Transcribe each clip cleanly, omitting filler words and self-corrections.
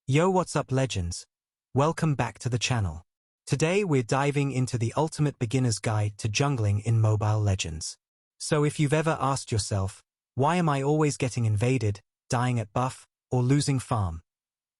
Yo, what's up, legends? Welcome back to the channel. Today we're diving into the ultimate beginner's guide to jungling in Mobile Legends. So if you've ever asked yourself, why am I always getting invaded, dying at buff, or losing farm?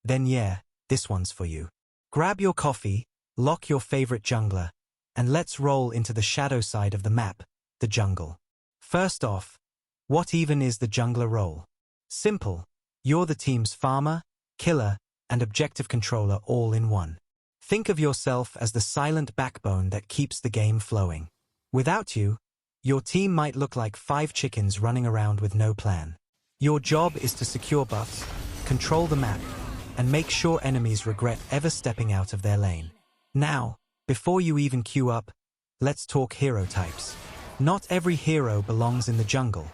Then yeah, this one's for you. Grab your coffee, lock your favorite jungler, and let's roll into the shadow side of the map, the jungle. First off, what even is the jungler role? Simple. You're the team's farmer, killer, and objective controller all in one. Think of yourself as the silent backbone that keeps the game flowing. Without you, your team might look like 5 chickens running around with no plan. Your job is to secure buffs, control the map, and make sure enemies regret ever stepping out of their lane. Now, before you even queue up, let's talk hero types. Not every hero belongs in the jungle,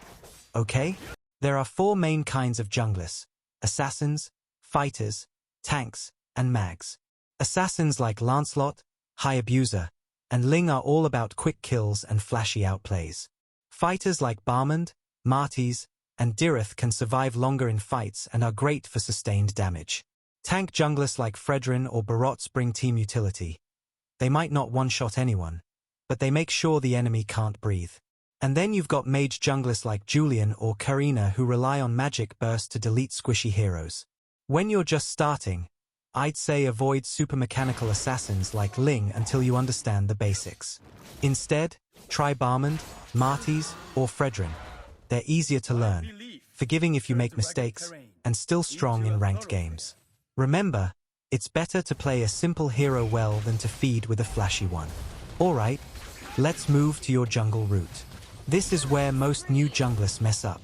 okay? There are 4 main kinds of junglers: assassins, fighters, tanks, and mags. Assassins like Lancelot, High Abuser, and Ling are all about quick kills and flashy outplays. Fighters like Barmond, Martis, and Dirith can survive longer in fights and are great for sustained damage. Tank junglers like Fredrin or Barots bring team utility. They might not one-shot anyone, but they make sure the enemy can't breathe. And then you've got mage junglers like Julian or Karina who rely on magic burst to delete squishy heroes. When you're just starting, I'd say avoid super mechanical assassins like Ling until you understand the basics. Instead, try Barmond, Martis, or Fredrin. They're easier to learn, forgiving if you make mistakes, and still strong in ranked games. Remember, it's better to play a simple hero well than to feed with a flashy one. Alright, let's move to your jungle route. This is where most new junglers mess up.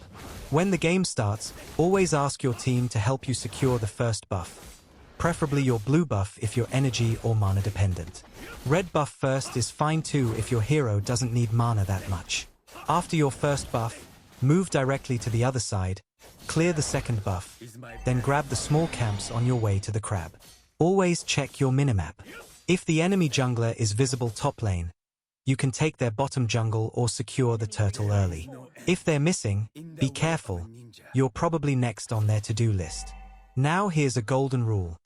When the game starts, always ask your team to help you secure the first buff. Preferably your blue buff if you're energy or mana dependent. Red buff first is fine too if your hero doesn't need mana that much. After your first buff, move directly to the other side, clear the second buff, then grab the small camps on your way to the crab. Always check your minimap. If the enemy jungler is visible top lane, you can take their bottom jungle or secure the turtle early. If they're missing, be careful. You're probably next on their to-do list. Now here's a golden rule.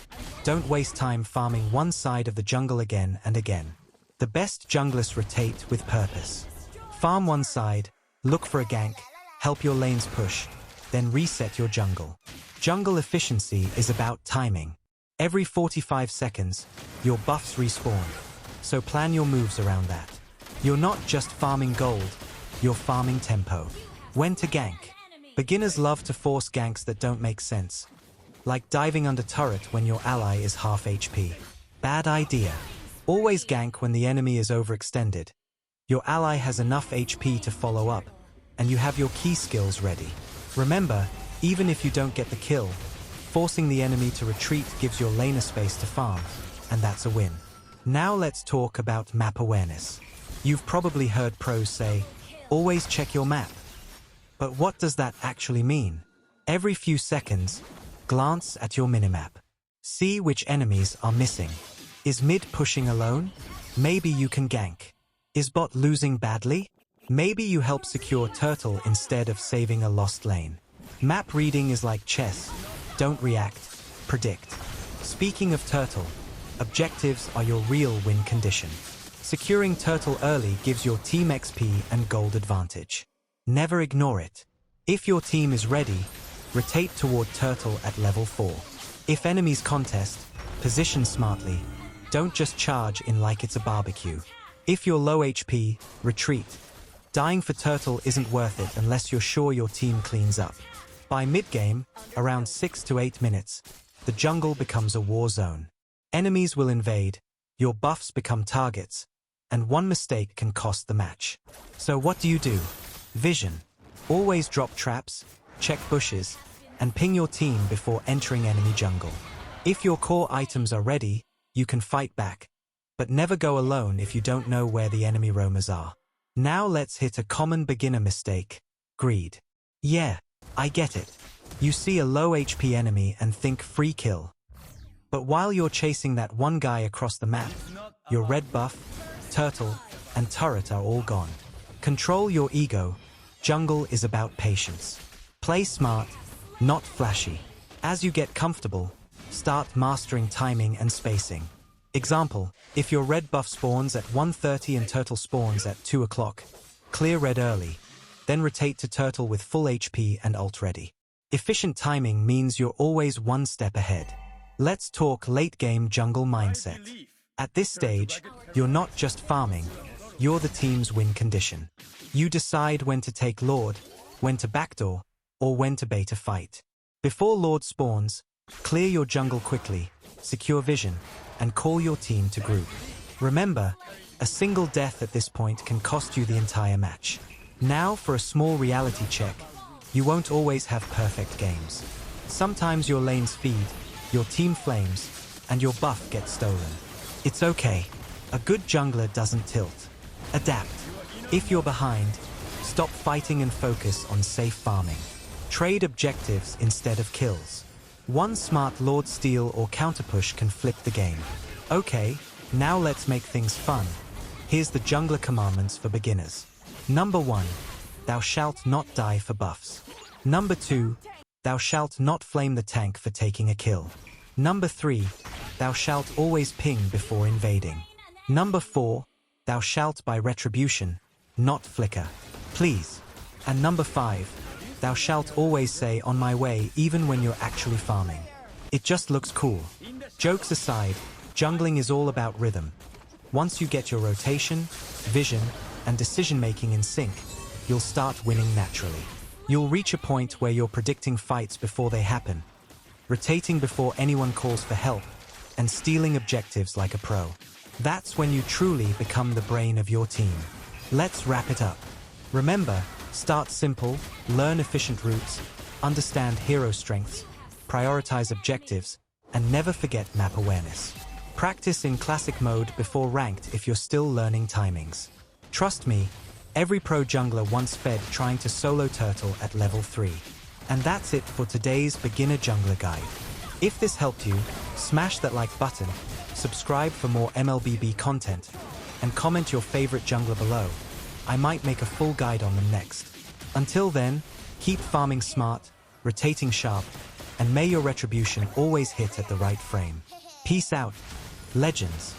Don't waste time farming one side of the jungle again and again. The best junglers rotate with purpose. Farm one side, look for a gank, help your lanes push, then reset your jungle. Jungle efficiency is about timing. Every 45 seconds, your buffs respawn, so plan your moves around that. You're not just farming gold, you're farming tempo. When to gank? Beginners love to force ganks that don't make sense, like diving under turret when your ally is half HP. Bad idea. Always gank when the enemy is overextended. Your ally has enough HP to follow up, and you have your key skills ready. Remember, even if you don't get the kill, forcing the enemy to retreat gives your laner space to farm, and that's a win. Now let's talk about map awareness. You've probably heard pros say, always check your map. But what does that actually mean? Every few seconds, glance at your minimap. See which enemies are missing. Is mid pushing alone? Maybe you can gank. Is bot losing badly? Maybe you help secure turtle instead of saving a lost lane. Map reading is like chess. Don't react, predict. Speaking of turtle, objectives are your real win condition. Securing turtle early gives your team XP and gold advantage. Never ignore it. If your team is ready, rotate toward turtle at level 4. If enemies contest, position smartly. Don't just charge in like it's a barbecue. If you're low HP, retreat. Dying for turtle isn't worth it unless you're sure your team cleans up. By mid-game, around 6 to 8 minutes, the jungle becomes a war zone. Enemies will invade, your buffs become targets, and one mistake can cost the match. So what do? Vision. Always drop traps, check bushes, and ping your team before entering enemy jungle. If your core items are ready, you can fight back, but never go alone if you don't know where the enemy roamers are. Now let's hit a common beginner mistake: greed. Yeah, I get it. You see a low HP enemy and think free kill. But while you're chasing that one guy across the map, your red buff, turtle, and turret are all gone. Control your ego. Jungle is about patience. Play smart, not flashy. As you get comfortable, start mastering timing and spacing. Example, if your red buff spawns at 1:30 and turtle spawns at 2 o'clock, clear red early, then rotate to turtle with full HP and ult ready. Efficient timing means you're always one step ahead. Let's talk late-game jungle mindset. At this stage, you're not just farming, you're the team's win condition. You decide when to take Lord, when to backdoor, or when to bait a fight. Before Lord spawns, clear your jungle quickly, secure vision, and call your team to group. Remember, a single death at this point can cost you the entire match. Now for a small reality check. You won't always have perfect games. Sometimes your lanes feed, your team flames, and your buff gets stolen. It's okay. A good jungler doesn't tilt. Adapt. If you're behind, stop fighting and focus on safe farming. Trade objectives instead of kills. One smart Lord steal or counterpush can flip the game. Okay, now let's make things fun. Here's the jungler commandments for beginners. Number 1. Thou shalt not die for buffs. Number 2. Thou shalt not flame the tank for taking a kill. Number 3. Thou shalt always ping before invading. Number 4. Thou shalt buy Retribution, not flicker. Please. And number 5. Thou shalt always say on my way even when you're actually farming. It just looks cool. Jokes aside, jungling is all about rhythm. Once you get your rotation, vision, and decision-making in sync, you'll start winning naturally. You'll reach a point where you're predicting fights before they happen, rotating before anyone calls for help, and stealing objectives like a pro. That's when you truly become the brain of your team. Let's wrap it up. Remember, start simple, learn efficient routes, understand hero strengths, prioritize objectives, and never forget map awareness. Practice in classic mode before ranked if you're still learning timings. Trust me, every pro jungler once fed trying to solo turtle at level 3. And that's it for today's beginner jungler guide. If this helped you, smash that like button, subscribe for more MLBB content, and comment your favorite jungler below. I might make a full guide on them next. Until then, keep farming smart, rotating sharp, and may your retribution always hit at the right frame. Peace out, legends.